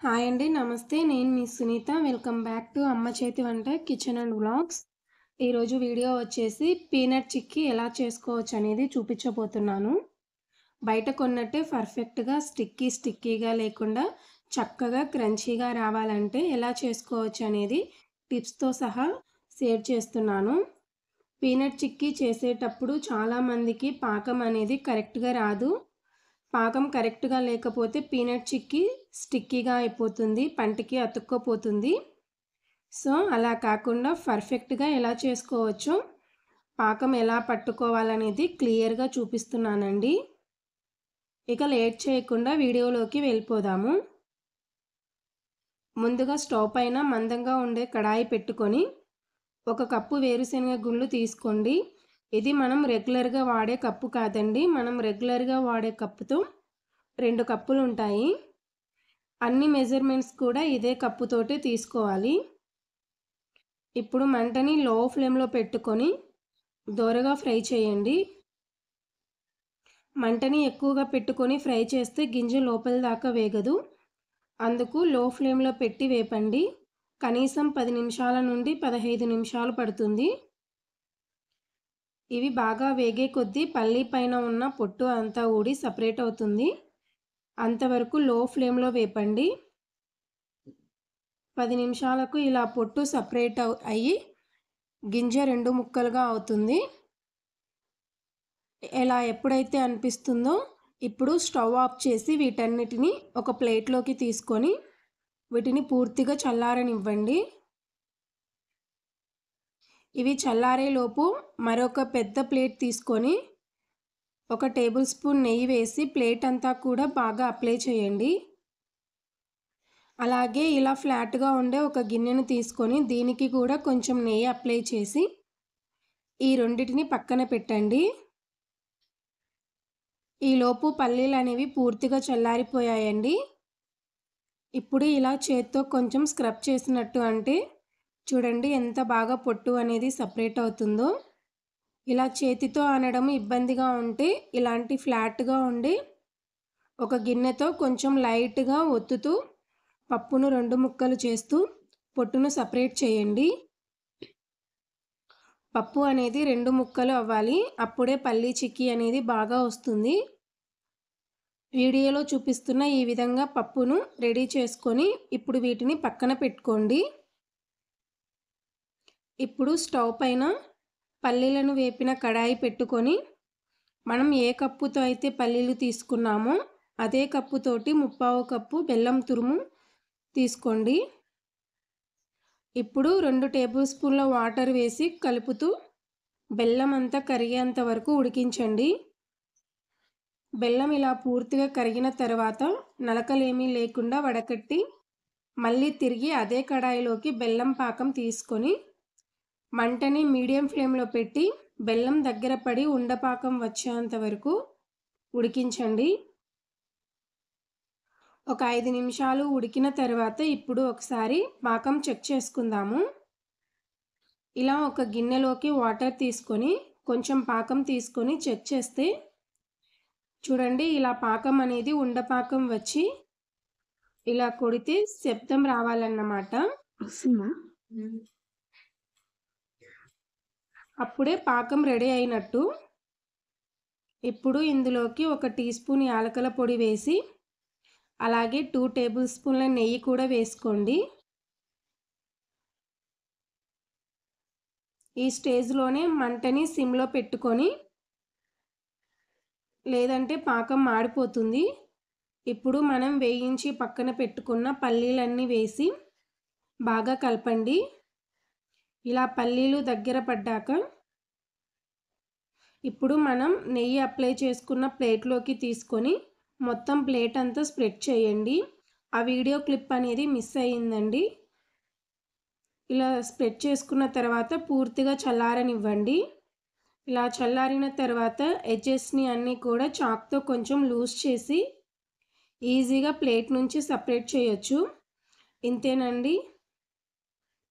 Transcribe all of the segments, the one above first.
Hi అండి. నమస్తే. నేను మీ సునీత. వెల్కమ్ బ్యాక్ టు అమ్మ చేతి వంట కిచెన్ అండ్ వ్లాగ్స్. ఈరోజు వీడియో వచ్చేసి పీనట్ చిక్కీ ఎలా చేసుకోవచ్చు అనేది చూపించబోతున్నాను. బయట కొన్నట్టే పర్ఫెక్ట్గా స్టిక్కీగా లేకుండా చక్కగా క్రంచీగా రావాలంటే ఎలా చేసుకోవచ్చు అనేది టిప్స్తో సహా షేర్ చేస్తున్నాను. పీనట్ చిక్కీ చేసేటప్పుడు చాలామందికి పాకం అనేది కరెక్ట్గా రాదు. పాకం కరెక్ట్గా లేకపోతే పీనట్ చిక్కీ స్టిక్కీగా అయిపోతుంది, పంటికి అతుక్కపోతుంది. సో అలా కాకుండా పర్ఫెక్ట్గా ఎలా చేసుకోవచ్చో, పాకం ఎలా పట్టుకోవాలనేది క్లియర్గా చూపిస్తున్నానండి. ఇక లేట్ చేయకుండా వీడియోలోకి వెళ్ళిపోదాము. ముందుగా స్టవ్ పైన మందంగా ఉండే కడాయి పెట్టుకొని 1 కప్పు వేరుశనగ గుళ్ళు తీసుకోండి. ఇది మనం రెగ్యులర్గా వాడే కప్పు కాదండి. మనం రెగ్యులర్గా వాడే కప్పుతో 2 కప్పులు ఉంటాయి. అన్ని మెజర్మెంట్స్ కూడా ఇదే కప్పుతోటే తీసుకోవాలి. ఇప్పుడు మంటని లో ఫ్లేమ్లో పెట్టుకొని దోరగా ఫ్రై చేయండి. మంటని ఎక్కువగా పెట్టుకొని ఫ్రై చేస్తే గింజ లోపల దాకా వేగదు. అందుకు లో ఫ్లేమ్లో పెట్టి వేపండి. కనీసం 10 నిమిషాల నుండి 15 నిమిషాలు పడుతుంది. ఇవి బాగా వేగే కొద్దీ పల్లి పైన ఉన్న పొట్టు అంతా ఊడి సపరేట్ అవుతుంది. అంతవరకు లో ఫ్లేమ్లో వేపండి. 10 నిమిషాలకు ఇలా పొట్టు సపరేట్ అయ్యి గింజ 2 ముక్కలుగా అవుతుంది. ఇలా ఎప్పుడైతే అనిపిస్తుందో ఇప్పుడు స్టవ్ ఆఫ్ చేసి వీటన్నిటిని ఒక ప్లేట్లోకి తీసుకొని వీటిని పూర్తిగా చల్లారనివ్వండి. ఇవి చల్లారేలోపు మరొక పెద్ద ప్లేట్ తీసుకొని 1 టేబుల్ స్పూన్ నెయ్యి వేసి ప్లేట్ అంతా కూడా బాగా అప్లై చేయండి. అలాగే ఇలా ఫ్లాట్గా ఉండే ఒక గిన్నెను తీసుకొని దీనికి కూడా కొంచెం నెయ్యి అప్లై చేసి ఈ రెండింటిని పక్కన పెట్టండి. ఈలోపు పల్లీలు అనేవి పూర్తిగా చల్లారిపోయాయండి. ఇప్పుడు ఇలా చేత్తో కొంచెం స్క్రబ్ చేసినట్టు అంటే చూడండి ఎంత బాగా పొట్టు అనేది సపరేట్ అవుతుందో. ఇలా చేతితో అనడం ఇబ్బందిగా ఉంటే ఇలాంటి ఫ్లాట్గా ఉండి ఒక గిన్నెతో కొంచెం లైట్గా ఒత్తుతూ పప్పును 2 ముక్కలు చేస్తూ పొట్టును సపరేట్ చేయండి. పప్పు అనేది 2 ముక్కలు అవ్వాలి. అప్పుడే పల్లీ చిక్కీ అనేది బాగా వస్తుంది. వీడియోలో చూపిస్తున్న ఈ విధంగా పప్పును రెడీ చేసుకొని ఇప్పుడు వీటిని పక్కన పెట్టుకోండి. ఇప్పుడు స్టవ్ పైన పల్లీలను వేపిన కడాయి పెట్టుకొని మనం ఏ కప్పుతో అయితే పల్లీలు తీసుకున్నామో అదే కప్పుతోటి 1/2 కప్పు బెల్లం తురుము తీసుకోండి. ఇప్పుడు 2 టేబుల్ స్పూన్ల వాటర్ వేసి కలుపుతూ బెల్లం అంతా కరిగేంత వరకు ఉడికించండి. బెల్లం ఇలా పూర్తిగా కరిగిన తర్వాత నలకలేమీ లేకుండా వడకట్టి మళ్ళీ తిరిగి అదే కడాయిలోకి బెల్లం పాకం తీసుకొని మంటని మీడియం ఫ్లేమ్లో పెట్టి బెల్లం దగ్గర పడి ఉండపాకం వచ్చేంత వరకు ఉడికించండి. ఒక 5 నిమిషాలు ఉడికిన తర్వాత ఇప్పుడు ఒకసారి పాకం చెక్ చేసుకుందాము. ఇలా ఒక గిన్నెలోకి వాటర్ తీసుకొని కొంచెం పాకం తీసుకొని చెక్ చేస్తే చూడండి ఇలా పాకం అనేది ఉండపాకం వచ్చి ఇలా కొడితే శబ్దం రావాలన్నమాట. అప్పుడే పాకం రెడీ అయినట్టు. ఇప్పుడు ఇందులోకి 1 టీ స్పూన్ యాలకుల పొడి వేసి అలాగే 2 టేబుల్ స్పూన్ల నెయ్యి కూడా వేసుకోండి. ఈ స్టేజ్లోనే మంటని సిమ్లో పెట్టుకొని లేదంటే పాకం మాడిపోతుంది. ఇప్పుడు మనం వేయించి పక్కన పెట్టుకున్న పల్లీలన్నీ వేసి బాగా కలపండి. ఇలా పల్లీలు దగ్గర పడ్డాక ఇప్పుడు మనం నెయ్యి అప్లై చేసుకున్న ప్లేట్లోకి తీసుకొని మొత్తం ప్లేట్ అంతా స్ప్రెడ్ చేయండి. ఆ వీడియో క్లిప్ అనేది మిస్ అయ్యిందండి. ఇలా స్ప్రెడ్ చేసుకున్న తర్వాత పూర్తిగా చల్లారనివ్వండి. ఇలా చల్లారిన తర్వాత ఎడ్జెస్ని అన్నీ కూడా చాక్తో కొంచెం లూజ్ చేసి ఈజీగా ప్లేట్ నుంచి సపరేట్ చేయొచ్చు. ఇంతేనండి.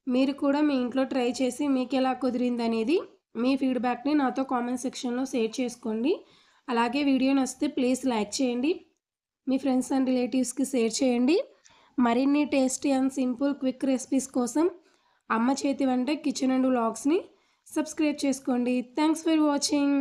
మీరు కూడా మీ ఇంట్లో ట్రై చేసి మీకు ఎలా కుదిరిందనేది మీ ఫీడ్బ్యాక్ని నాతో కామెంట్ సెక్షన్లో షేర్ చేసుకోండి. అలాగే వీడియో నచ్చితే ప్లీజ్ లైక్ చేయండి. మీ ఫ్రెండ్స్ అండ్ రిలేటివ్స్కి షేర్ చేయండి. మరిన్ని tasty and simple quick recipes కోసం అమ్మ చేతి వంట కిచెన్ అండ్ వ్లాగ్స్ని సబ్స్క్రైబ్ చేసుకోండి. Thanks for watching.